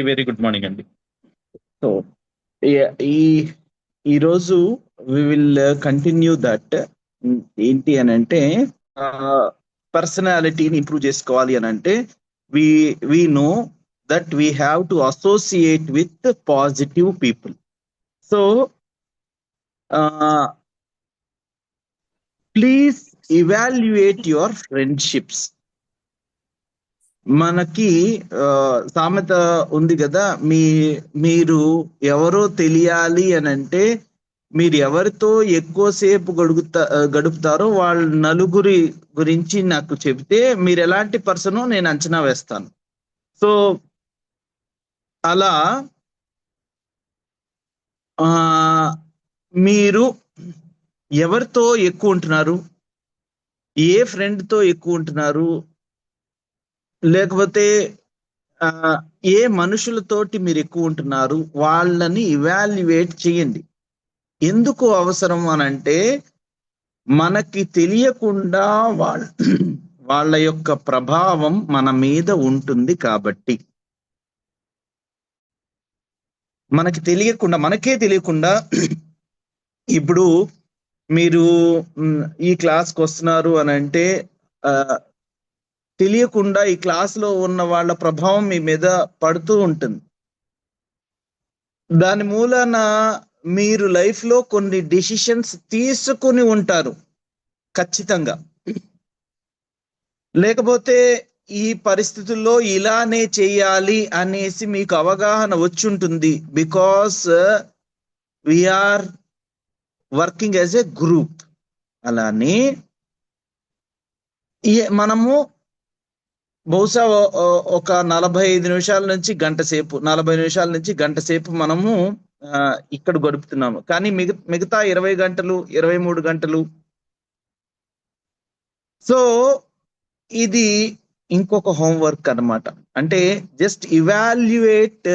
Very good morning అండి. So ఈ ఈరోజు వి విల్ కంటిన్యూ దట్. ఏంటి అని అంటే పర్సనాలిటీని ఇంప్రూవ్ చేసుకోవాలి అని అంటే we we know that we have to associate with positive people. So please evaluate your friendships. మనకి సామెత ఉంది కదా, మీరు ఎవరో తెలియాలి అని అంటే మీరు ఎవరితో ఎక్కువసేపు గడుపుతారో వాళ్ళ నలుగురి గురించి నాకు చెబితే మీరు ఎలాంటి పర్సనో నేను అంచనా వేస్తాను. సో అలా మీరు ఎవరితో ఎక్కువ ఉంటున్నారు, ఏ ఫ్రెండ్తో ఎక్కువ ఉంటున్నారు, లేకపోతే ఏ మనుషులతోటి మీరు ఎక్కువ ఉంటున్నారు, వాళ్ళని ఇవాల్యుయేట్ చేయండి. ఎందుకు అవసరం అనంటే మనకి తెలియకుండా వాళ్ళ యొక్క ప్రభావం మన మీద ఉంటుంది కాబట్టి. మనకే తెలియకుండా ఇప్పుడు మీరు ఈ క్లాస్కి వస్తున్నారు అని అంటే తెలియకుండా ఈ క్లాస్లో ఉన్న వాళ్ళ ప్రభావం మీ మీద పడుతూ ఉంటుంది. దాని మూలన మీరు లైఫ్లో కొన్ని డిసిషన్స్ తీసుకుని ఉంటారు ఖచ్చితంగా. లేకపోతే ఈ పరిస్థితుల్లో ఇలానే చేయాలి అనేసి మీకు అవగాహన వచ్చి ఉంటుంది. Because we are working as a group. అలానే మనము బహుశా ఒక 45 నిమిషాల నుంచి గంట సేపు 40 నిమిషాల నుంచి గంట సేపు మనము ఇక్కడ గడుపుతున్నాము. కానీ మిగతా 20 గంటలు 23 గంటలు, సో ఇది ఇంకొక హోంవర్క్ అన్నమాట. అంటే just evaluate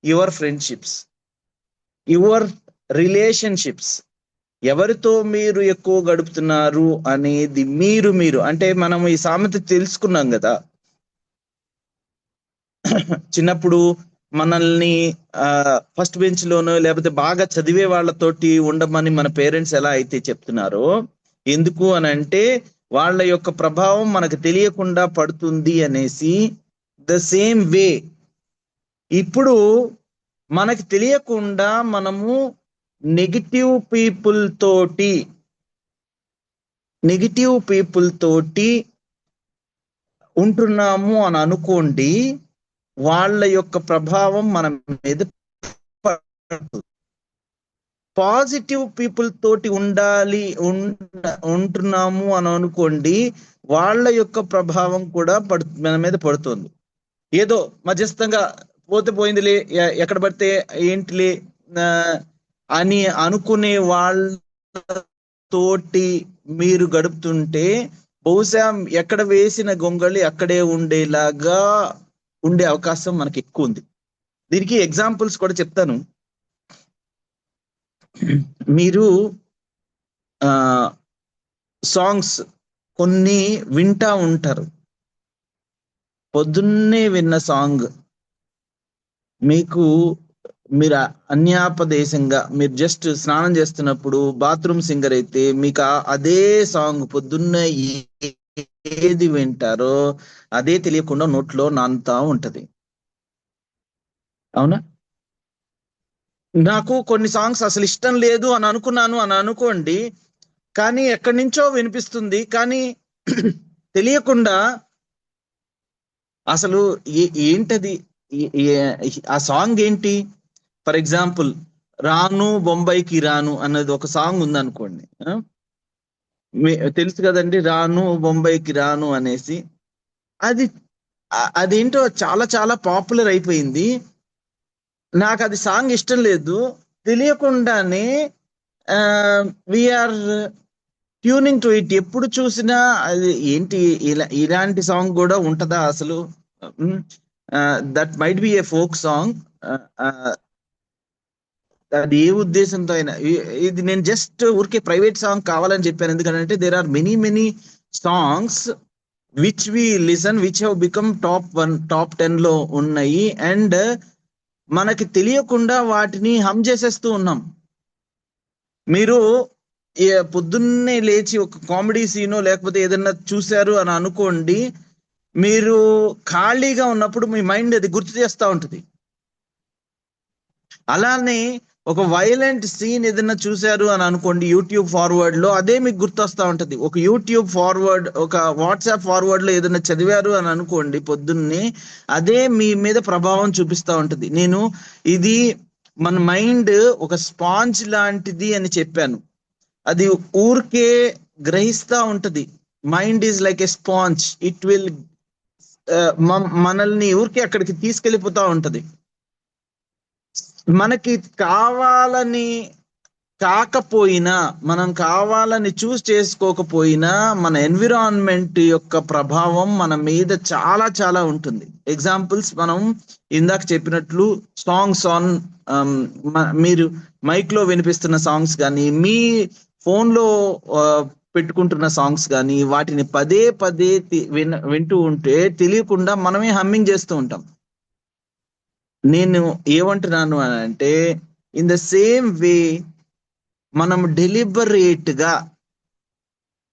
your friendships, your relationships. ఎవరితో మీరు ఎక్కువ గడుపుతున్నారు అనేది మీరు అంటే మనం ఈ సామెత తెలుసుకున్నాం కదా. చిన్నప్పుడు మనల్ని ఫస్ట్ బెంచ్ లోనో లేకపోతే బాగా చదివే వాళ్ళతోటి ఉండమని మన పేరెంట్స్ ఎలా అయితే చెప్తున్నారో, ఎందుకు అని అంటే వాళ్ళ యొక్క ప్రభావం మనకు తెలియకుండా పడుతుంది అనేసి. ద సేమ్ వే ఇప్పుడు మనకి తెలియకుండా మనము నెగిటివ్ పీపుల్ తోటి ఉంటున్నాము అని అనుకోండి, వాళ్ళ యొక్క ప్రభావం మన మీద పడుతుంది. పాజిటివ్ పీపుల్ తోటి ఉంటున్నాము అని అనుకోండి, వాళ్ళ యొక్క ప్రభావం కూడా మన మీద పడుతుంది. ఏదో మధ్యస్థంగా పోతే పోయిందిలే, ఎక్కడ పడితే ఏంటిలే అని అనుకునే వాళ్ళతోటి మీరు గడుపుతుంటే బహుశా ఎక్కడ వేసిన గొంగళి అక్కడే ఉండేలాగా ఉండే అవకాశం మనకి ఎక్కువ ఉంది. దీనికి ఎగ్జాంపుల్స్ కూడా చెప్తాను. మీరు సాంగ్స్ కొన్ని వింటా ఉంటారు. పొద్దున్నే విన్న సాంగ్ మీరు అన్యాపదేశంగా మీరు జస్ట్ స్నానం చేస్తున్నప్పుడు బాత్రూమ్ సింగర్ అయితే మీకు అదే సాంగ్ పొద్దున్నే ఏది వింటారో అదే తెలియకుండా నోట్లో నానుతా ఉంటది. అవునా? నాకు కొన్ని సాంగ్స్ అసలు ఇష్టం లేదు అని అనుకున్నాను అని అనుకోండి, కానీ ఎక్కడి నుంచో వినిపిస్తుంది, కానీ తెలియకుండా అసలు ఏంటది, ఆ సాంగ్ ఏంటి. ఫర్ ఎగ్జాంపుల్, రాను బొంబాయికి రాను అన్నది ఒక సాంగ్ ఉందనుకోండి. తెలుసు కదండి, రాను బొంబాయికి రాను అనేసి. అదేంటో చాలా చాలా పాపులర్ అయిపోయింది. నాకు అది సాంగ్ ఇష్టం లేదు, తెలియకుండానే వీఆర్ ట్యూనింగ్ టు ఇట్. ఎప్పుడు చూసినా అది ఏంటి, ఇలాంటి సాంగ్ కూడా ఉంటదా అసలు. That might be a folk song. అది ఏ ఉద్దేశంతో అయినా, ఇది నేను జస్ట్ ఊరికే ప్రైవేట్ సాంగ్ కావాలని చెప్పాను. ఎందుకంటే there are many songs which we listen, which have become top 10 లో ఉన్నాయి. అండ్ మనకి తెలియకుండా వాటిని హమ్ చేసేస్తూ ఉన్నాం. మీరు పొద్దున్నే లేచి ఒక కామెడీ సీనో లేకపోతే ఏదన్నా చూశారు అని అనుకోండి, మీరు ఖాళీగా ఉన్నప్పుడు మీ మైండ్ అది గుర్తు చేస్తూ ఉంటుంది. అలానే ఒక వైలెంట్ సీన్ ఏదైనా చూశారు అని అనుకోండి యూట్యూబ్ ఫార్వర్డ్ లో, అదే మీకు గుర్తొస్తా ఉంటది. ఒక యూట్యూబ్ ఫార్వర్డ్, ఒక వాట్సాప్ ఫార్వర్డ్ లో ఏదైనా చదివారు అని అనుకోండి పొద్దున్నే, అదే మీ మీద ప్రభావం చూపిస్తా ఉంటది. నేను ఇది మన మైండ్ ఒక స్పాంజ్ లాంటిది అని చెప్పాను. అది ఊరికే గ్రహిస్తా ఉంటది. Mind is like a sponge, it will మనల్ని ఊరికే అక్కడికి తీసుకెళ్ళిపోతా ఉంటది. మనకి కావాలని కాకపోయినా, మనం కావాలని చూస్ చేసుకోకపోయినా, మన ఎన్విరాన్మెంట్ యొక్క ప్రభావం మన మీద చాలా చాలా ఉంటుంది. ఎగ్జాంపుల్స్ మనం ఇందాక చెప్పినట్లు సాంగ్స్ ఆన్, మీరు మైక్ లో వినిపిస్తున్న సాంగ్స్ కానీ, మీ ఫోన్ లో పెట్టుకుంటున్న సాంగ్స్ కానీ, వాటిని పదే పదే వింటూ ఉంటే తెలియకుండా మనమే హమ్మింగ్ చేస్తూ ఉంటాం. నేను ఏమంటున్నాను అని అంటే, ఇన్ ద సేమ్ వే మనం డెలిబరేట్ గా,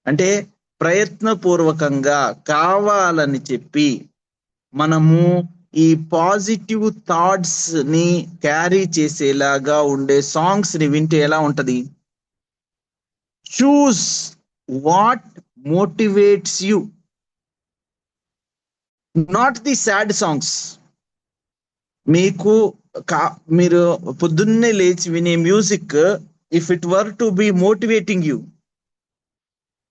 అంటే ప్రయత్నపూర్వకంగా కావాలని చెప్పి మనము ఈ పాజిటివ్ థాట్స్ ని క్యారీ చేసేలాగా ఉండే సాంగ్స్ ని వింటే ఎలా ఉంటది? Choose what motivates you, not the sad songs. మీకు మీరు పొద్దున్నే లేచి వినే music, if it were to be motivating you,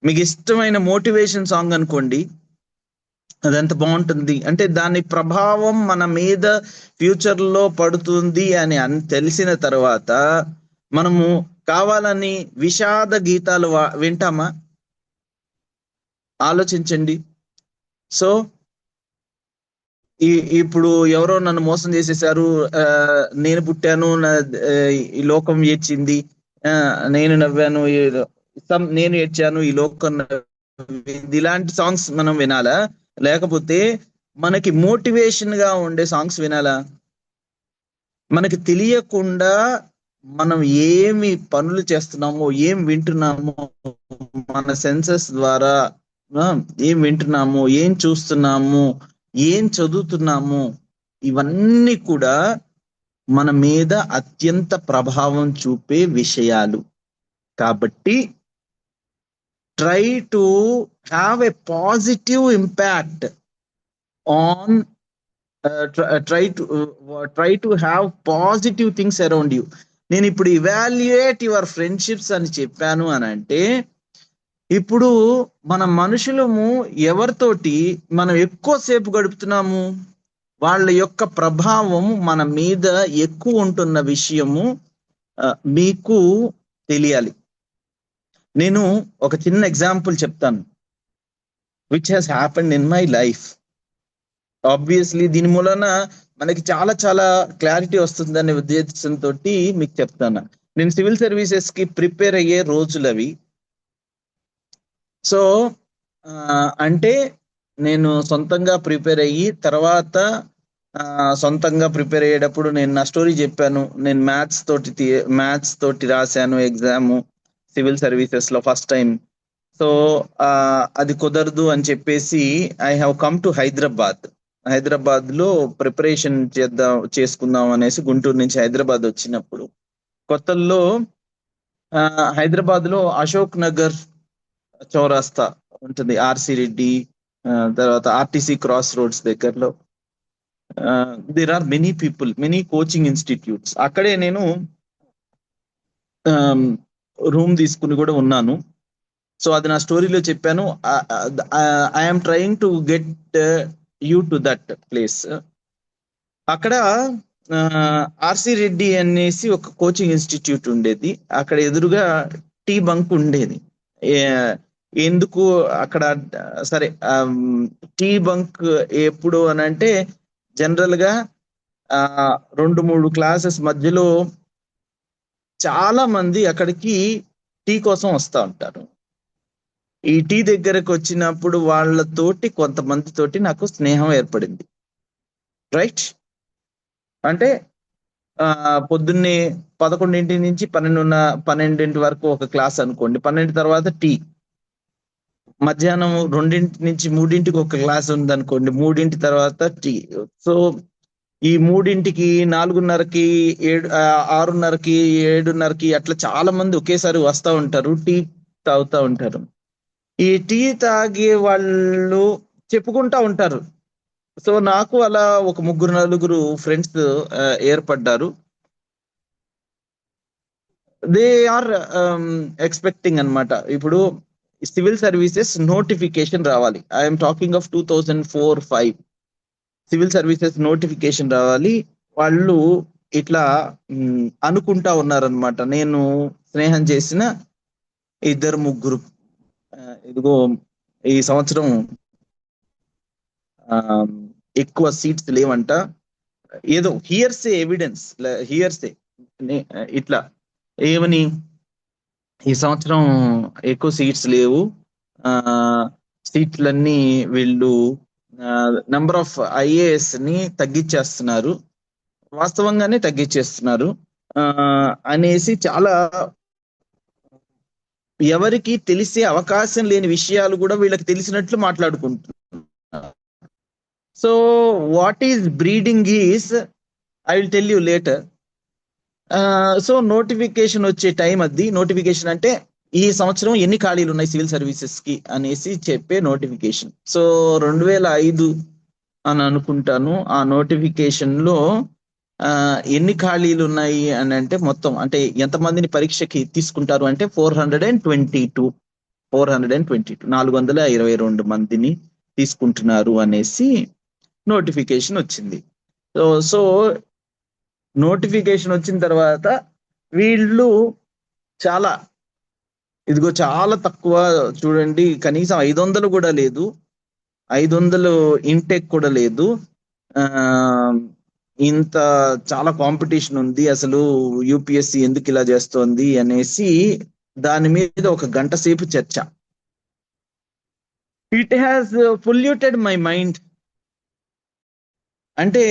మీకు ఇష్టమైన మోటివేషన్ సాంగ్ అనుకోండి, అదంత బాగుంటుంది. అంటే దాని ప్రభావం మన మీద ఫ్యూచర్ లో పడుతుంది అని తెలిసిన తర్వాత మనము కావాలని విషాద గీతాలు వింటామా? ఆలోచించండి. సో ఇప్పుడు ఎవరో నన్ను మోసం చేసేసారు, నేను పుట్టాను, ఈ లోకం ఏడ్చింది, నేను నవ్వాను, నేను ఏడ్చాను, ఈ లోకం నవ్వింది, ఇలాంటి సాంగ్స్ మనం వినాలా? లేకపోతే మనకి మోటివేషన్ గా ఉండే సాంగ్స్ వినాలా? మనకి తెలియకుండా మనం ఏమి పనులు చేస్తున్నామో, ఏం వింటున్నామో, మన సెన్సెస్ ద్వారా ఏం వింటున్నాము, ఏం చూస్తున్నాము, ఏం చదువుతున్నాము, ఇవన్నీ కూడా మన మీద అత్యంత ప్రభావం చూపే విషయాలు. కాబట్టి try to have a positive impact on, try to have positive things around you. నేను ఇప్పుడు ఇవాల్యుయేట్ యువర్ ఫ్రెండ్షిప్స్ అని చెప్పాను అని అంటే, ఇప్పుడు మన మనుషులము ఎవరితోటి మనం ఎక్కువసేపు గడుపుతున్నాము, వాళ్ళ యొక్క ప్రభావం మన మీద ఎక్కువ ఉంటున్న విషయము మీకు తెలియాలి. నేను ఒక చిన్న ఎగ్జాంపుల్ చెప్తాను, which has happened in my life. Obviously దీని మూలన మనకి చాలా చాలా క్లారిటీ వస్తుందనే ఉద్దేశంతో మీకు చెప్తాను. నేను సివిల్ సర్వీసెస్ కి ప్రిపేర్ అయ్యే రోజులు అవి. సో అంటే నేను సొంతంగా ప్రిపేర్ అయ్యి తర్వాత సొంతంగా ప్రిపేర్ అయ్యేటప్పుడు నేను నా స్టోరీ చెప్పాను. నేను మ్యాథ్స్ తోటి రాశాను ఎగ్జామ్ సివిల్ సర్వీసెస్ లో ఫస్ట్ టైం. సో అది కుదరదు అని చెప్పేసి I have come to Hyderabad లో ప్రిపరేషన్ చేసుకుందాం అనేసి గుంటూరు నుంచి హైదరాబాద్ వచ్చినప్పుడు, కొత్తల్లో హైదరాబాద్ లో అశోక్ నగర్ చౌరాస్తా ఉంటుంది, ఆర్సి రెడ్డి, తర్వాత ఆర్టీసీ క్రాస్ రోడ్స్ దగ్గరలో there are many people, many coaching institutes. అక్కడే నేను రూమ్ తీసుకుని కూడా ఉన్నాను. సో అది నా స్టోరీలో చెప్పాను. I'm trying to get you to that place. అక్కడ ఆర్సి రెడ్డి అనేసి ఒక కోచింగ్ ఇన్స్టిట్యూట్ ఉండేది. అక్కడ ఎదురుగా టీ బంక్ ఉండేది. ఎందుకు అక్కడ సరే, టీ బంక్ ఎప్పుడు అని అంటే, జనరల్ గా 2-3 క్లాసెస్ మధ్యలో చాలా మంది అక్కడికి టీ కోసం వస్తూ ఉంటారు. ఈ టీ దగ్గరకు వచ్చినప్పుడు వాళ్ళతోటి కొంతమందితోటి నాకు స్నేహం ఏర్పడింది. రైట్? అంటే పొద్దున్నే 11 నుంచి 12 వరకు ఒక క్లాస్ అనుకోండి. 12 తర్వాత టీ. మధ్యాహ్నం 2 నుంచి 3కి ఒక క్లాస్ ఉందనుకోండి. 3 తర్వాత టీ. సో ఈ 3కి, 4:30కి, 6:30కి, 7:30కి అట్లా చాలా మంది ఒకేసారి వస్తా ఉంటారు. టీ తాగుతా ఉంటారు. ఈ టీ తాగే వాళ్ళు చెప్పుకుంటా ఉంటారు. సో నాకు అలా ఒక 3, 4 ఫ్రెండ్స్ ఏర్పడ్డారు. దే ఆర్ ఎక్స్పెక్టింగ్ అన్నమాట. ఇప్పుడు సివిల్ సర్వీసెస్ నోటిఫికేషన్ రావాలి. I'm talking of 2004-5 civil services notification రావాలి. వాళ్ళు ఇట్లా అనుకుంటా ఉన్నారనమాట. నేను స్నేహం చేసిన 2, 3 ఇదిగో ఈ సంవత్సరం ఎక్కువ సీట్స్ లేవంట. ఏదో హియర్సే ఎవిడెన్స్, హియర్సే ఇట్లా ఏమని ఈ సంవత్సరం ఎక్కువ సీట్స్ లేవు, సీట్లన్నీ వీళ్ళు నంబర్ ఆఫ్ ఐఏఎస్ ని తగ్గించేస్తున్నారు, వాస్తవంగానే తగ్గించేస్తున్నారు అనేసి చాలా ఎవరికి తెలిసే అవకాశం లేని విషయాలు కూడా వీళ్ళకి తెలిసినట్లు మాట్లాడుకుంటున్నారు. So what is breeding is I will tell you later. So notification వచ్చే టైం అది. నోటిఫికేషన్ అంటే ఈ సంవత్సరం ఎన్ని ఖాళీలు ఉన్నాయి సివిల్ సర్వీసెస్ కి అనేసి చెప్పే నోటిఫికేషన్. సో 2005 అని అనుకుంటాను. ఆ నోటిఫికేషన్ లో ఎన్ని ఖాళీలు ఉన్నాయి అని అంటే మొత్తం అంటే ఎంతమందిని పరీక్షకి తీసుకుంటారు అంటే 422 422 మందిని తీసుకుంటున్నారు అనేసి నోటిఫికేషన్ వచ్చింది. సో నోటిఫికేషన్ వచ్చిన తర్వాత వీళ్ళు చాలా ఇదిగో చాలా తక్కువ చూడండి, కనీసం 500 కూడా లేదు, 500 ఇంటెక్ కూడా లేదు, ఇంత చాలా కాంపిటీషన్ ఉంది, అసలు యూపీఎస్సి ఎందుకు ఇలా చేస్తోంది అనేసి దాని మీద ఒక గంట సేపు చర్చ. It has polluted my mind. అంటే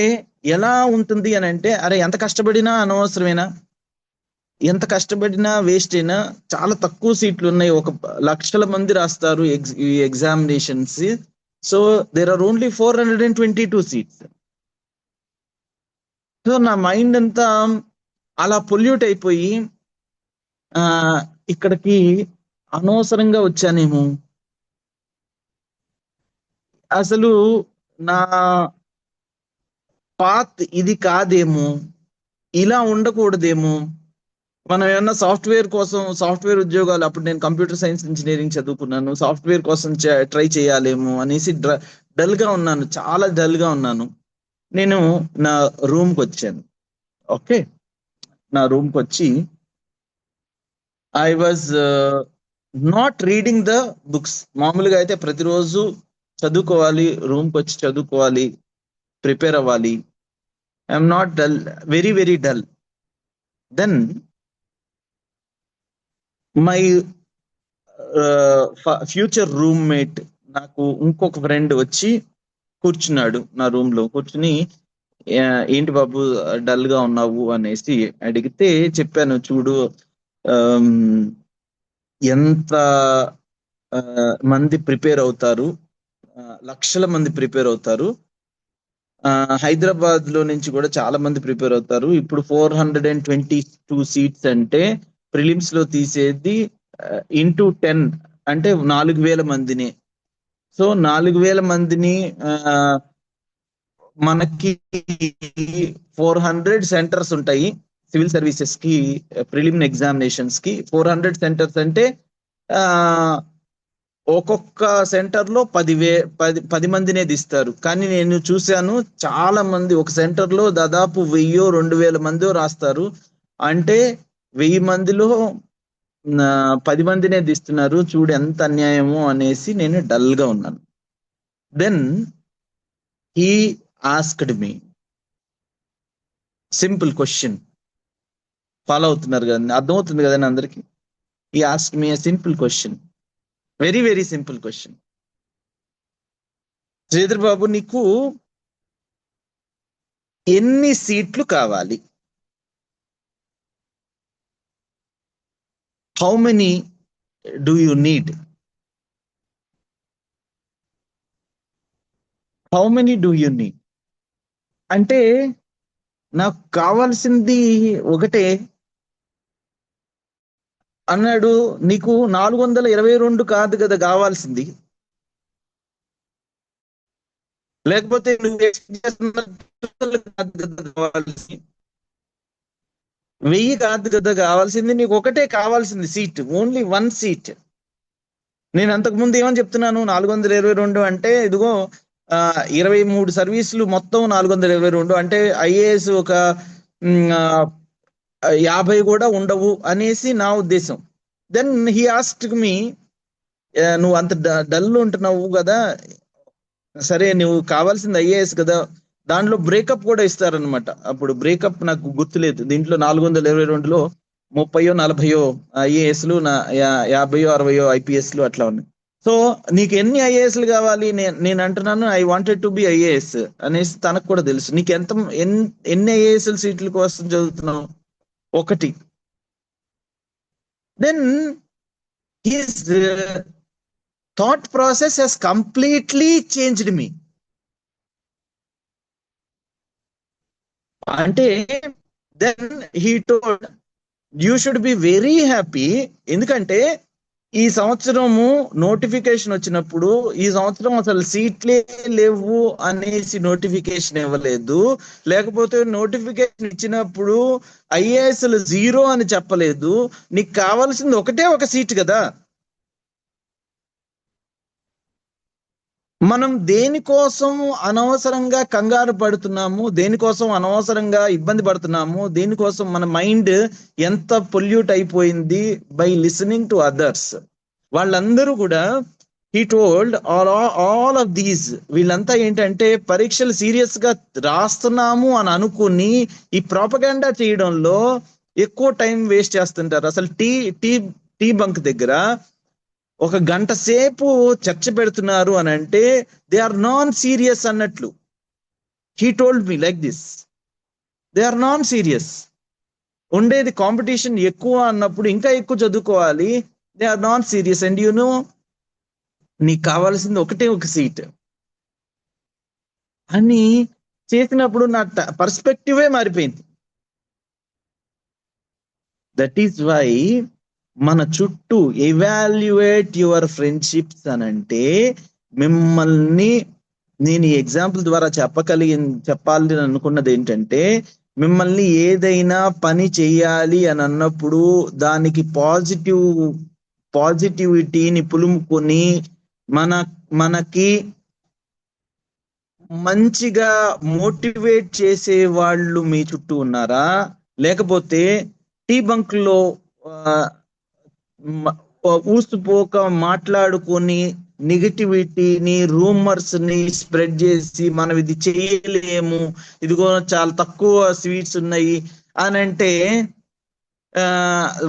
ఎలా ఉంటుంది అని అంటే, అరే ఎంత కష్టపడినా అనవసరమేనా, ఎంత కష్టపడినా వేస్ట్ అయినా, చాలా తక్కువ సీట్లు ఉన్నాయి, 1,00,000 మంది రాస్తారు ఈ examinations. So there are only 422 seats. So నా మైండ్ అంతా అలా పొల్యూట్ అయిపోయి ఇక్కడికి అనవసరంగా వచ్చానేమో, అసలు నా పాత్ ఇది కాదేమో, ఇలా ఉండకూడదేమో, మనం ఏమన్నా సాఫ్ట్వేర్ ఉద్యోగాలు, అప్పుడు నేను కంప్యూటర్ సైన్స్ ఇంజనీరింగ్ చదువుకున్నాను, సాఫ్ట్వేర్ కోసం ట్రై చేయాలేమో అనేసి డల్ గా ఉన్నాను, చాలా డల్ గా ఉన్నాను. నేను నా రూమ్కి వచ్చాను. ఓకే, నా రూమ్కి వచ్చి I was not reading the books. మామూలుగా అయితే ప్రతిరోజు చదువుకోవాలి, రూమ్కి వచ్చి చదువుకోవాలి, ప్రిపేర్ అవ్వాలి. I'm not dull, very very dull. Then my future roommate, నాకు ఇంకొక ఫ్రెండ్ వచ్చి కూర్చున్నాడు నా రూమ్ లో. కూర్చుని ఏంటి బాబు డల్ గా ఉన్నావు అనేసి అడిగితే చెప్పాను, చూడు ఎంత మంది ప్రిపేర్ అవుతారు, లక్షల మంది ప్రిపేర్ అవుతారు, హైదరాబాద్ లో నుంచి కూడా చాలా మంది ప్రిపేర్ అవుతారు. ఇప్పుడు 422 సీట్స్ అంటే ప్రిలిమ్స్ లో తీసేది ఇంటూ 10 అంటే 4,000 మందిని. సో 4,000 మందిని మనకి 400 సెంటర్స్ ఉంటాయి సివిల్ సర్వీసెస్ కి, ప్రిలిమ్ ఎగ్జామినేషన్స్ కి. 400 సెంటర్స్ అంటే ఒక్కొక్క సెంటర్ లో 10 మందినే తీస్తారు. కానీ నేను చూశాను చాలా మంది ఒక సెంటర్ లో దాదాపు 1,000-2,000 మంది రాస్తారు. అంటే 1000 మందిలో 10 మందినే తీస్తున్నారు. చూడు ఎంత అన్యాయమో అనేసి నేను డల్ గా ఉన్నాను. Then he asked me simple question. Follow అవుతున్నారు కదా, అర్థమవుతుంది కదండి అందరికి. He asked me a simple question. Very very simple question. Sridhar Babu, నీకు ఎన్ని సీట్లు కావాలి? How many do you need? How many do you need అంటే నాకు కావాల్సింది ఒకటే అన్నాడు. నీకు 422 కాదు కదా కావాల్సింది, లేకపోతే నువ్వు expect చేస్తున్న 200 కాదు కదా కావాల్సింది, 1000 కాదు కదా కావాల్సింది, నీకు ఒకటే కావాల్సింది, సీట్, ఓన్లీ 1 సీట్. నేను అంతకు ముందు ఏమని చెప్తున్నాను? 422 అంటే ఇదిగో 23 సర్వీసులు మొత్తం 422 అంటే ఐఏఎస్ ఒక 50 కూడా ఉండవు అనేసి నా ఉద్దేశం. దెన్ హీ ఆస్క్డ్ మీ, నువ్వు అంత డల్ ఉంటున్నావు కదా, సరే నువ్వు కావాల్సింది ఐఏఎస్ కదా, దాంట్లో బ్రేకప్ కూడా ఇస్తారనమాట. అప్పుడు బ్రేకప్ నాకు గుర్తులేదు. దీంట్లో 422లో 30 40 ఐఏఎస్లు, 50 60 ఐపీఎస్లు అట్లా ఉన్నాయి. సో నీకు ఎన్ని ఐఏఎస్లు కావాలి? నేను అంటున్నాను I wanted to be IAS అనేసి తనకు కూడా తెలుసు. నీకు ఎన్ని ఐఏఎస్ సీట్ల కోసం చదువుతున్నావు? ఒకటి. Then his thought process has completely changed me. అంటే then he told you should be very happy, ఎందుకంటే ఈ సంవత్సరము నోటిఫికేషన్ వచ్చినప్పుడు ఈ సంవత్సరం అసలు సీట్లే లేవు అనేసి నోటిఫికేషన్ ఇవ్వలేదు, లేకపోతే నోటిఫికేషన్ ఇచ్చినప్పుడు ఐఏఎస్లు 0 అని చెప్పలేదు. నీకు కావాల్సింది ఒకటే ఒక సీట్ కదా. మనం దేనికోసం అనవసరంగా కంగారు పడుతున్నాము, దేనికోసం అనవసరంగా ఇబ్బంది పడుతున్నాము, దేనికోసం మన మైండ్ ఎంత పొల్యూట్ అయిపోయింది బై లిసనింగ్ టు అదర్స్. వాళ్ళందరూ కూడా he told all of these, వీళ్ళంతా ఏంటంటే పరీక్షలు సీరియస్ గా రాస్తున్నాము అని అనుకుని ఈ ప్రాపగాండా చేయడంలో ఎక్కువ టైం వేస్ట్ చేస్తుంటారు. అసలు టీ బంక్ దగ్గర 1 గంట సేపు చర్చ పెడుతున్నారు అని అంటే దే ఆర్ నాన్ సీరియస్ అన్నట్లు. He told me like this, they are non serious. ఉండేది కాంపిటీషన్ ఎక్కువ అన్నప్పుడు ఇంకా ఎక్కువ చదువుకోవాలి. They are non serious. And you know, నీకు కావాల్సింది ఒకటే ఒక సీట్ అని చేసినప్పుడు నా పర్స్పెక్టివే మారిపోయింది. దట్ ఈస్ వై మన చుట్టూ ఎవాల్యుయేట్ యువర్ ఫ్రెండ్షిప్స్ అని అంటే, మిమ్మల్ని నేను ఈ ఎగ్జాంపుల్ ద్వారా చెప్పాలి అనుకున్నది ఏంటంటే, మిమ్మల్ని ఏదైనా పని చేయాలి అని అన్నప్పుడు దానికి పాజిటివిటీని పులుముకొని మనకి మంచిగా మోటివేట్ చేసే వాళ్ళు మీ చుట్టూ ఉన్నారా, లేకపోతే టీ బంక్ లో ఊసిపోక మాట్లాడుకొని నెగటివిటీని, రూమర్స్ ని స్ప్రెడ్ చేసి మనం ఇది చేయలేము, ఇదిగో చాలా తక్కువ స్వీట్స్ ఉన్నాయి అని అంటే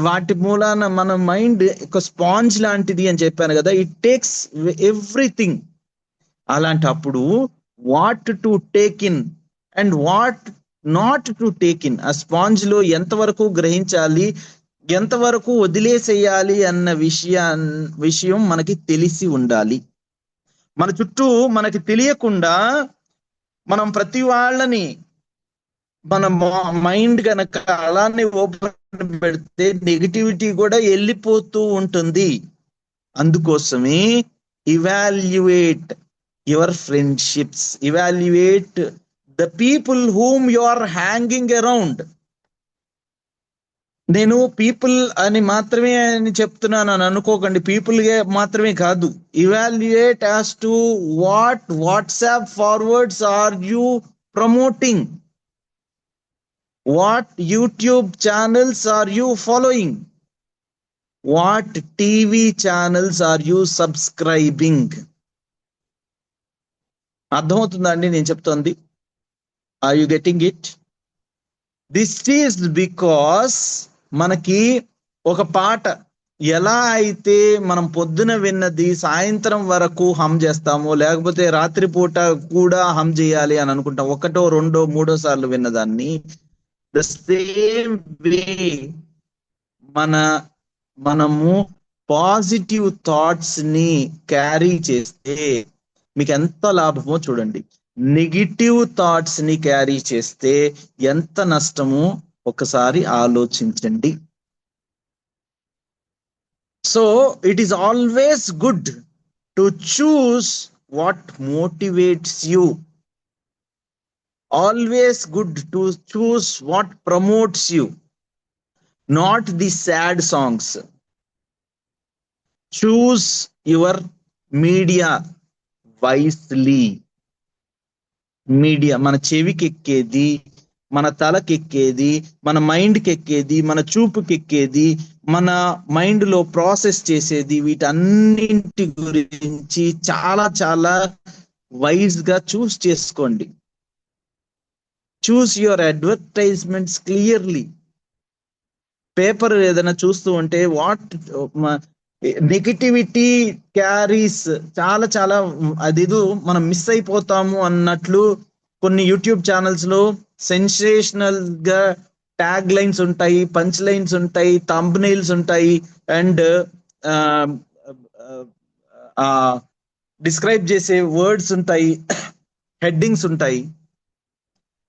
వాటి మూలాన మన మైండ్ ఒక స్పాంజ్ లాంటిది అని చెప్పాను కదా, ఇట్ టేక్స్ ఎవ్రీథింగ్. అలాంటప్పుడు what to take in and what not to take in, ఆ స్పాంజ్ లో ఎంతవరకు గ్రహించాలి, ఎంతవరకు వదిలేసేయాలి అన్న విషయం మనకి తెలిసి ఉండాలి. మన చుట్టూ మనకి తెలియకుండా మనం ప్రతి వాళ్ళని మన మైండ్ కనుక అలానే ఓపెన్ పెడితే నెగిటివిటీ కూడా వెళ్ళిపోతూ ఉంటుంది. అందుకోసమే evaluate your friendships, evaluate the people whom you are hanging around. నేను పీపుల్ అని మాత్రమే అని చెప్తున్నాను అని అనుకోకండి, పీపుల్ మాత్రమే కాదు. Evaluate as to what WhatsApp forwards are you promoting, what YouTube channels are you following, what TV channels are you subscribing. అర్థమవుతుందా అండి నేను చెప్తోంది? Are you getting it? This is because మనకి ఒక పాట ఎలా అయితే మనం పొద్దున విన్నది సాయంత్రం వరకు హమ్ చేస్తామో, లేకపోతే రాత్రిపూట కూడా హమ్ చేయాలి అని అనుకుంటాం, ఒకటో రెండో మూడో సార్లు విన్నదాన్ని, ద సేమ్ వే మన మనము పాజిటివ్ థాట్స్ ని క్యారీ చేస్తే మీకు ఎంత లాభమో చూడండి. నెగిటివ్ థాట్స్ ని క్యారీ చేస్తే ఎంత నష్టమో ఒకసారి ఆలోచించండి. So it is always good to choose what motivates you, always good to choose what promotes you, not the sad songs. Choose your media wisely. Media మన చెవికి ఎక్కేది, మన తలకెక్కేది, మన మైండ్కి ఎక్కేది, మన చూపుకి ఎక్కేది, మన మైండ్ లో ప్రాసెస్ చేసేది, వీటన్నింటి గురించి చాలా చాలా వైజ్ గా చూస్ చేసుకోండి. Choose your advertisements clearly. Paper ఏదైనా చూస్తూ ఉంటే వాట్ నెగిటివిటీ క్యారీస్ చాలా చాలా అదిదు మనం మిస్ అయిపోతాము అన్నట్లు కొన్ని యూట్యూబ్ ఛానల్స్ లో సెన్సేషనల్ గా ట్యాగ్ లైన్స్ ఉంటాయి, పంచ్ లైన్స్ ఉంటాయి, థంబ్నెయిల్స్ ఉంటాయి, అండ్ డిస్క్రైబ్ చేసే వర్డ్స్ ఉంటాయి, హెడ్డింగ్స్ ఉంటాయి.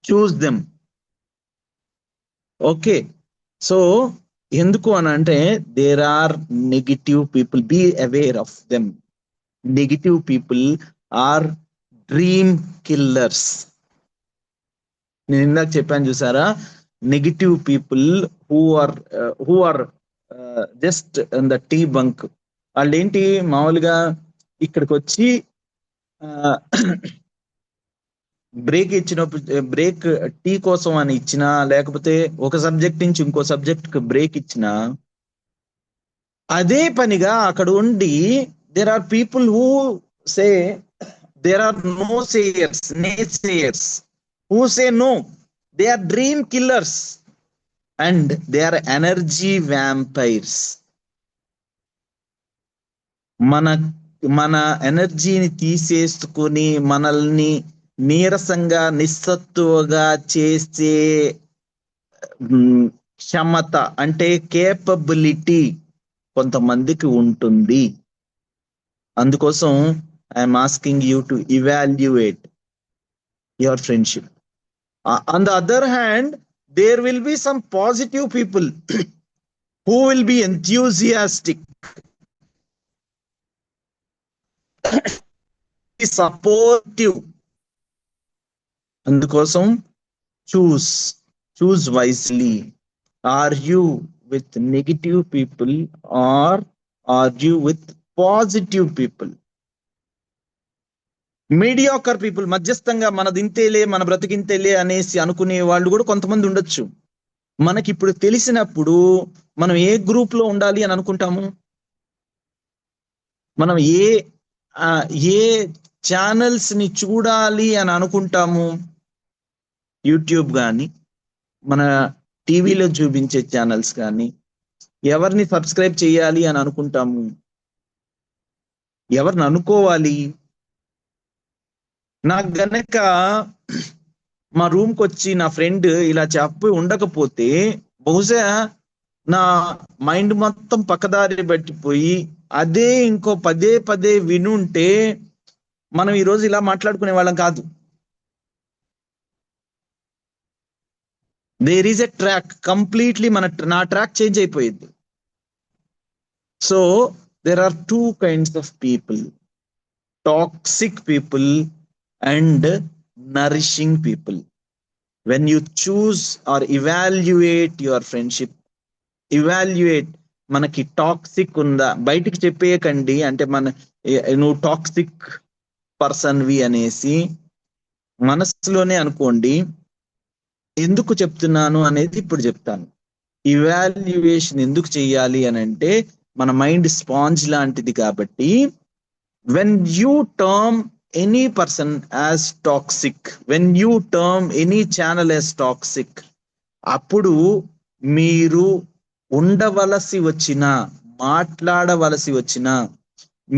Choose them. ఓకే, సో ఎందుకు అని అంటే there are negative people, be aware of them. Negative people are dream killers. నేను ఇందాక చెప్పాను చూసారా, negative people who are just in the tea bunk. వాళ్ళు ఏంటి మామూలుగా ఇక్కడికి వచ్చి బ్రేక్ ఇచ్చినప్పుడు, బ్రేక్ టీ కోసం అని ఇచ్చినా, లేకపోతే ఒక సబ్జెక్ట్ నుంచి ఇంకో సబ్జెక్ట్ కి బ్రేక్ ఇచ్చినా, అదే పనిగా అక్కడ ఉండి there are people who say there are no sayers, nay sayers, who say no. They are dream killers and they are energy vampires. మన ఎనర్జీని తీసేసుకుని మనల్ని నీరసంగా నిస్సత్తువగా చేసే క్షమత అంటే కేపబిలిటీ కొంతమందికి ఉంటుంది. అందుకోసం I'm asking you to evaluate your friendship. On the other hand there will be some positive people who will be enthusiastic, supportive. అందుకోసం choose wisely. Are you with negative people or are you with positive people? Mediocre people, మధ్యస్థంగా మనదింతేలే, మన బ్రతికింతేలే అనేసి అనుకునే వాళ్ళు కూడా కొంతమంది ఉండొచ్చు. మనకి ఇప్పుడు తెలిసినప్పుడు మనం ఏ గ్రూప్ లో ఉండాలి అని అనుకుంటాము? మనం ఏ ఛానల్స్ ని చూడాలి అని అనుకుంటాము? యూట్యూబ్ కానీ, మన టీవీలో చూపించే ఛానల్స్ కానీ. ఎవరిని సబ్స్క్రైబ్ చేయాలి అని అనుకుంటాము? ఎవరిని అనుకోవాలి? నాకు గనక మా రూమ్కి వచ్చి నా ఫ్రెండ్ ఇలా చెప్పి ఉండకపోతే బహుశా నా మైండ్ మొత్తం పక్కదారి పట్టిపోయి అదే ఇంకో పదే పదే వినుంటే మనం ఈరోజు ఇలా మాట్లాడుకునే వాళ్ళం కాదు. There is a track, completely నా ట్రాక్ చేంజ్ అయిపోయింది. So there are two kinds of people, toxic people and nourishing people. when you choose or evaluate your friendship, evaluate మనకి టాక్సిక్ ఉందా, బయటికి చెప్పేయకండి అంటే నువ్వు టాక్సిక్ పర్సన్వి అనేసి మనసులోనే అనుకోండి. ఎందుకు చెప్తున్నాను అనేది ఇప్పుడు చెప్తాను. ఇవాల్యుయేషన్ ఎందుకు చెయ్యాలి అని అంటే మన మైండ్ స్పాంజ్ లాంటిది కాబట్టి when you term any person as toxic, when you term any channel as toxic, అప్పుడు మీరు ఉండవలసి వచ్చిన మాట్లాడవలసి వచ్చినా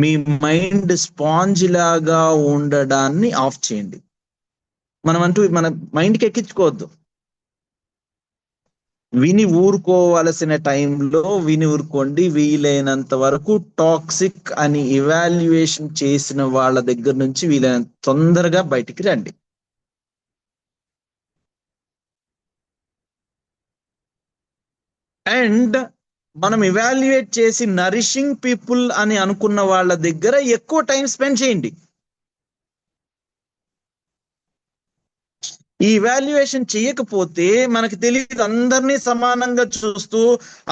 మీ మైండ్ స్పాంజ్ లాగా ఉండడాన్ని ఆఫ్ చేయండి. మనం అంటూ మన మైండ్కి ఎక్కించుకోవద్దు. విని ఊరుకోవలసిన టైంలో విని ఊరుకోండి. వీలైనంత వరకు టాక్సిక్ అని ఇవాల్యుయేషన్ చేసిన వాళ్ళ దగ్గర నుంచి వీలైనంత తొందరగా బయటికి రండి. అండ్ మనం ఇవాల్యుయేట్ చేసి నరిషింగ్ పీపుల్ అని అనుకున్న వాళ్ళ దగ్గర ఎక్కువ టైం స్పెండ్ చేయండి. ఈ ఇవాల్యుయేషన్ చేయకపోతే మనకి తెలియదు, అందరినీ సమానంగా చూస్తూ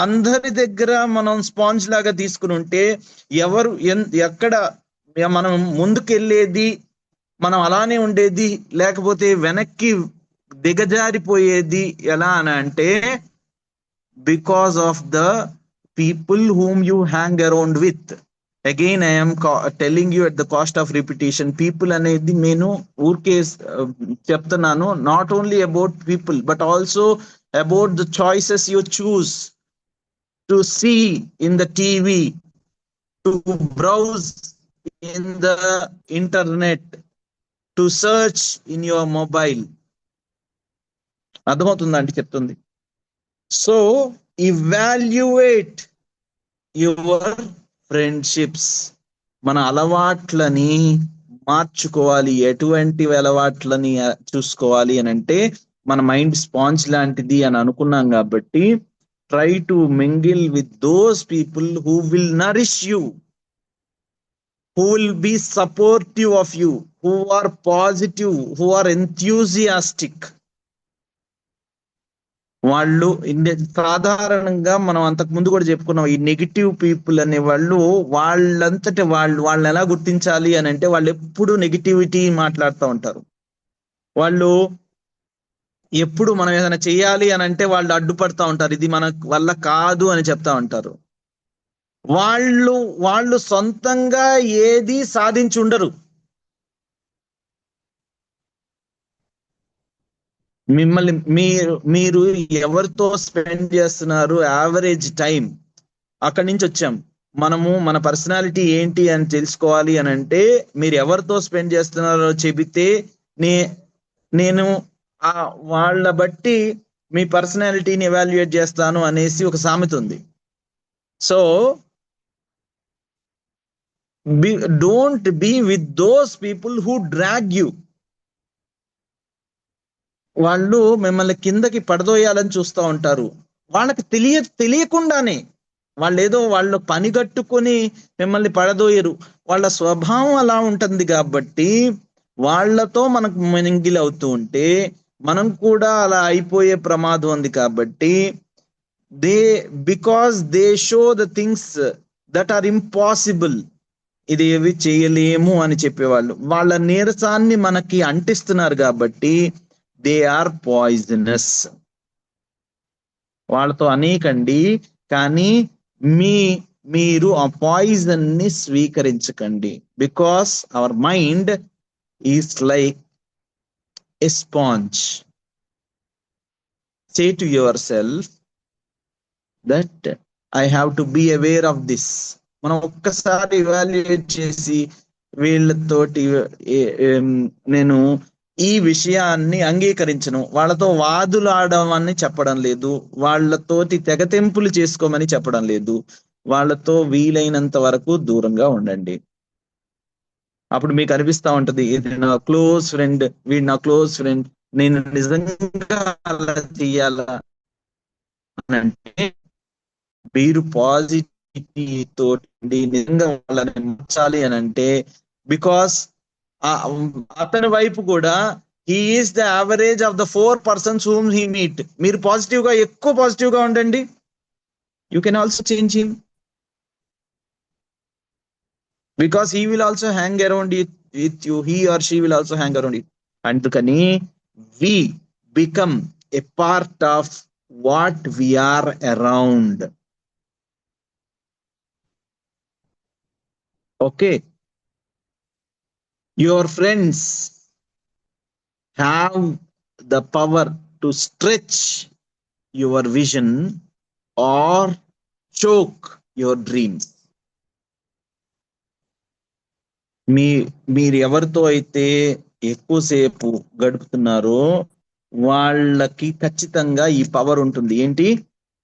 అందరి దగ్గర మనం స్పాంజ్ లాగా తీసుకుని ఉంటే ఎవరు ఎక్కడ మనం ముందుకెళ్ళేది, మనం అలానే ఉండేది, లేకపోతే వెనక్కి దిగజారిపోయేది ఎలా అని అంటే because of the people whom you hang around with. Again, I am telling you at the cost of repetition, people అనేది నేను ఊరికే చెప్తున్నాను. Not only about people but also about the choices you choose to see in the TV, to browse in the internet, to search in your mobile. అర్థమవుతుందండి చెప్తుంది? So evaluate your friendships. మన అలవాట్లని మార్చుకోవాలి. ఎటువంటి అలవాట్లని చూసుకోవాలి అని అంటే మన మైండ్ స్పాంజ్ లాంటిది అని అనుకున్నాం కాబట్టి try to mingle with those people who will Nourish you, who will be supportive of you, who are positive, who are enthusiastic. వాళ్ళు సాధారణంగా మనం అంతకు ముందు కూడా చెప్పుకున్నాం, ఈ నెగిటివ్ పీపుల్ అనే వాళ్ళు వాళ్ళంతటి వాళ్ళని ఎలా గుర్తించాలి అని అంటే వాళ్ళు ఎప్పుడు నెగిటివిటీ మాట్లాడుతూ ఉంటారు. వాళ్ళు ఎప్పుడు మనం ఏదైనా చెయ్యాలి అని అంటే వాళ్ళు అడ్డుపడతా ఉంటారు, ఇది మన వల్ల కాదు అని చెప్తా ఉంటారు. వాళ్ళు సొంతంగా ఏది సాధించి ఉండరు. మిమ్మల్ని మీరు ఎవరితో స్పెండ్ చేస్తున్నారు, యావరేజ్ టైం అక్కడి నుంచి వచ్చాం. మనము మన పర్సనాలిటీ ఏంటి అని తెలుసుకోవాలి అని అంటే మీరు ఎవరితో స్పెండ్ చేస్తున్నారో చెబితే నేను వాళ్ళ బట్టి మీ పర్సనాలిటీని ఎవాల్యుయేట్ చేస్తాను అనేసి ఒక సామెత ఉంది. So don't be with those people who drag you. వాళ్ళు మిమ్మల్ని కిందకి పడదోయాలని చూస్తూ ఉంటారు. వాళ్ళకి తెలియకుండానే వాళ్ళు పని కట్టుకొని మిమ్మల్ని పడదోయరు. వాళ్ళ స్వభావం అలా ఉంటుంది కాబట్టి వాళ్ళతో మనకు మింగిల్ అవుతూ ఉంటే మనం కూడా అలా అయిపోయే ప్రమాదం ఉంది. కాబట్టి because they show the things that are impossible, ఇది ఏవి చేయలేము అని చెప్పేవాళ్ళు వాళ్ళ నీరసాన్ని మనకి అంటిస్తున్నారు కాబట్టి దే ఆర్ పాయిజనస్. వాళ్ళతో అనేకండి, కానీ మీరు ఆ పాయిజన్ ని స్వీకరించకండి. Because our mind is like a sponge. Say to yourself that I have to be aware of this. మనం ఒక్కసారి ఇవాల్యుయేట్ చేసి వీళ్ళతోటి నేను ఈ విషయాన్ని అంగీకరించను, వాళ్ళతో వాదులాడమని చెప్పడం లేదు, వాళ్ళతోటి తెగతెంపులు చేసుకోమని చెప్పడం లేదు, వాళ్ళతో వీలైనంత వరకు దూరంగా ఉండండి. అప్పుడు మీకు అనిపిస్తా ఉంటది, ఇది నా క్లోజ్ ఫ్రెండ్, వీడు నా క్లోజ్ ఫ్రెండ్, నేను నిజంగా అలా చెయ్యాలా అని అంటే మీరు పాజిటివిటీ తోటి నిజంగా వాళ్ళని మార్చాలి అని అంటే బికాస్ అతని వైపు కూడా he is the average of the 4 persons whom he meet. మీరు ఎక్కువ పాజిటివ్ గా ఉండండి. You can also change him because he will also hang around with you. He or she will also hang around it. అందుకని we become a part of what we are around. Okay, your friends have the power to stretch your vision or choke your dreams. మీరు ఎవరితో అయితే ఎక్కువసేపు గడుపుతున్నారో వాళ్ళకి ఖచ్చితంగా ఈ power ఉంటుంది. ఏంటి?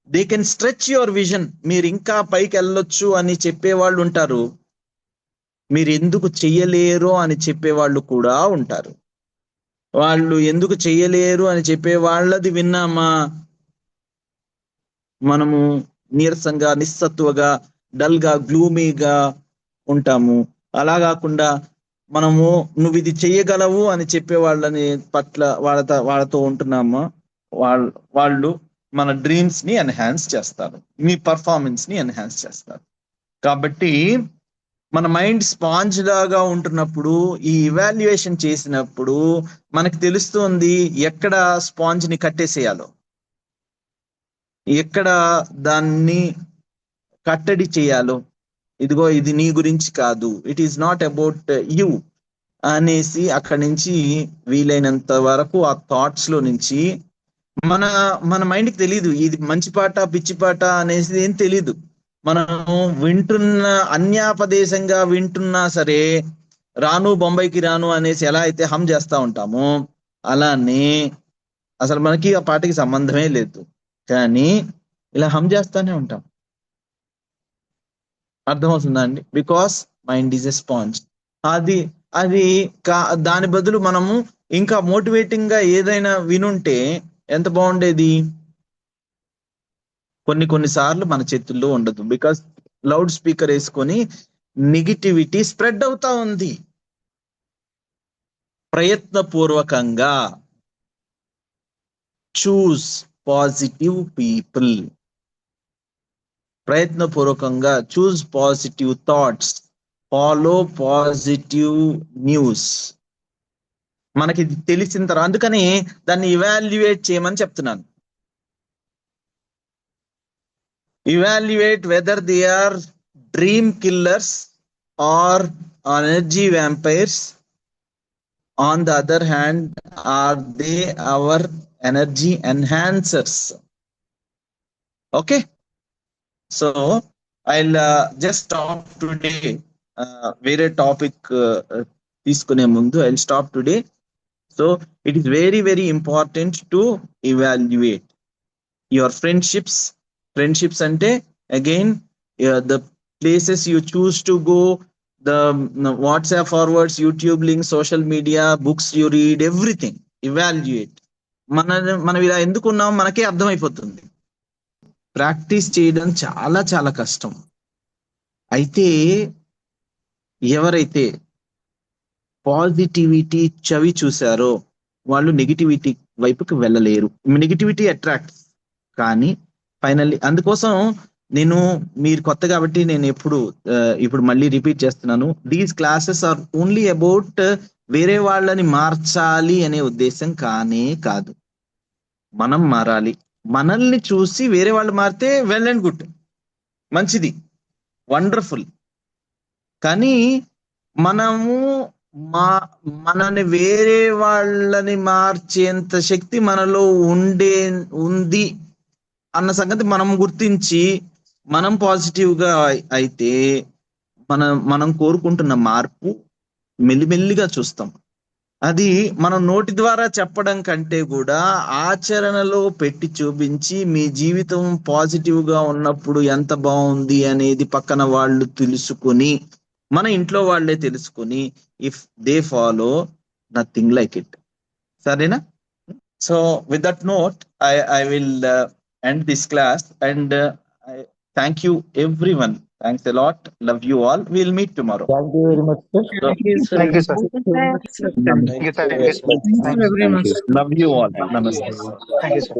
They can stretch your vision. మీరు ఇంకా పైకి వెళ్ళొచ్చు అని చెప్పేవాళ్ళు ఉంటారు, మీరు ఎందుకు చెయ్యలేరు అని చెప్పేవాళ్ళు కూడా ఉంటారు. వాళ్ళు ఎందుకు చెయ్యలేరు అని చెప్పే వాళ్ళది విన్నామా, మనము నీరసంగా, నిస్సత్తువగా, డల్ గా, గ్లూమీగా ఉంటాము. అలా కాకుండా మనము నువ్వు ఇది చెయ్యగలవు అని చెప్పే వాళ్ళని పట్ల వాళ్ళతో ఉంటున్నామా, వాళ్ళు మన డ్రీమ్స్ ని ఎన్హాన్స్ చేస్తారు, మీ పర్ఫార్మెన్స్ ని ఎన్హాన్స్ చేస్తారు. కాబట్టి మన మైండ్ స్పాంజ్ లాగా ఉంటున్నప్పుడు, ఈ ఇవాల్యుయేషన్ చేసినప్పుడు మనకు తెలుస్తుంది ఎక్కడ స్పాంజ్ ని కట్టేసేయాలో, ఎక్కడ దాన్ని కట్టడి చేయాలో. ఇదిగో ఇది నీ గురించి కాదు, it is not about you అనేసి అక్కడి నుంచి వీలైనంత వరకు ఆ థాట్స్ లో నుంచి మన మైండ్కి తెలియదు ఇది మంచి పాట పిచ్చి పాట అనేసి ఏం తెలీదు. మనం వింటున్న అన్యాపదేశంగా వింటున్నా సరే, రాను బొంబాయికి రాను అనేసి ఎలా అయితే హమ్ చేస్తా ఉంటామో అలానే అసలు మనకి ఆ పాటకి సంబంధమే లేదు, కానీ ఇలా హమ్ చేస్తానే ఉంటాం. అర్థమవుతుందా అండి? Because mind is a sponge. అది దాని బదులు మనము ఇంకా మోటివేటింగ్ గా ఏదైనా వినుంటే ఎంత బాగుండేది. కొన్ని సార్లు మన చేతుల్లో ఉండదు, బికాస్ లౌడ్ స్పీకర్ వేసుకొని నెగిటివిటీ స్ప్రెడ్ అవుతా ఉంది. ప్రయత్నపూర్వకంగా చూస్ పాజిటివ్ పీపుల్, ప్రయత్నపూర్వకంగా choose positive thoughts, follow positive news. మనకి తెలిసిన తర్వాత అందుకని దాన్ని ఇవాల్యుయేట్ చేయమని చెప్తున్నాను. Evaluate whether they are dream killers or energy vampires. On the other hand, are they our energy enhancers? Okay, so I'll just stop today. Very topic తీసుకునే ముందు I'll stop today. So it is very, very important to evaluate your friendships అంటే again the places you choose to go, the WhatsApp forwards, YouTube links, social media, books you read, everything evaluate. మనం ఇలా ఎందుకున్నాం మనకే అర్థమైపోతుంది. Practice చేయడం చాలా చాలా కష్టం. అయితే ఎవరైతే పాజిటివిటీ చవి చూసారో వాళ్ళు నెగిటివిటీ వైపుకి వెళ్ళలేరు. నెగిటివిటీ అట్రాక్ట్స్, కానీ ఫైనల్లీ అందుకోసం మీరు కొత్త కాబట్టి నేను ఇప్పుడు మళ్ళీ రిపీట్ చేస్తున్నాను. These classes are only about వేరే వాళ్ళని మార్చాలి అనే ఉద్దేశం కానే కాదు. మనం మారాలి. మనల్ని చూసి వేరే వాళ్ళు మారితే వెల్ అండ్ గుడ్, మంచిది, వండర్ఫుల్. కానీ మనని వేరే వాళ్ళని మార్చేంత శక్తి మనలో ఉంది అన్న సంగతి మనం గుర్తించి మనం పాజిటివ్ గా అయితే మనం కోరుకుంటున్న మార్పు మెల్లిమెల్లిగా చూస్తాం. అది మనం నోటి ద్వారా చెప్పడం కంటే కూడా ఆచరణలో పెట్టి చూపించి మీ జీవితం పాజిటివ్ గా ఉన్నప్పుడు ఎంత బాగుంది అనేది పక్కన వాళ్ళు తెలుసుకుని, మన ఇంట్లో వాళ్ళే తెలుసుకుని, if they follow nothing like it. సరేనా? So with that note I will end this class and I thank you everyone. Thanks a lot. Love you all. We'll meet tomorrow. Thank you very much, sir. Thank you, sir. Thank you, sir. Thank you very much. Thank you. Love you all. Namaste. Thank you, sir.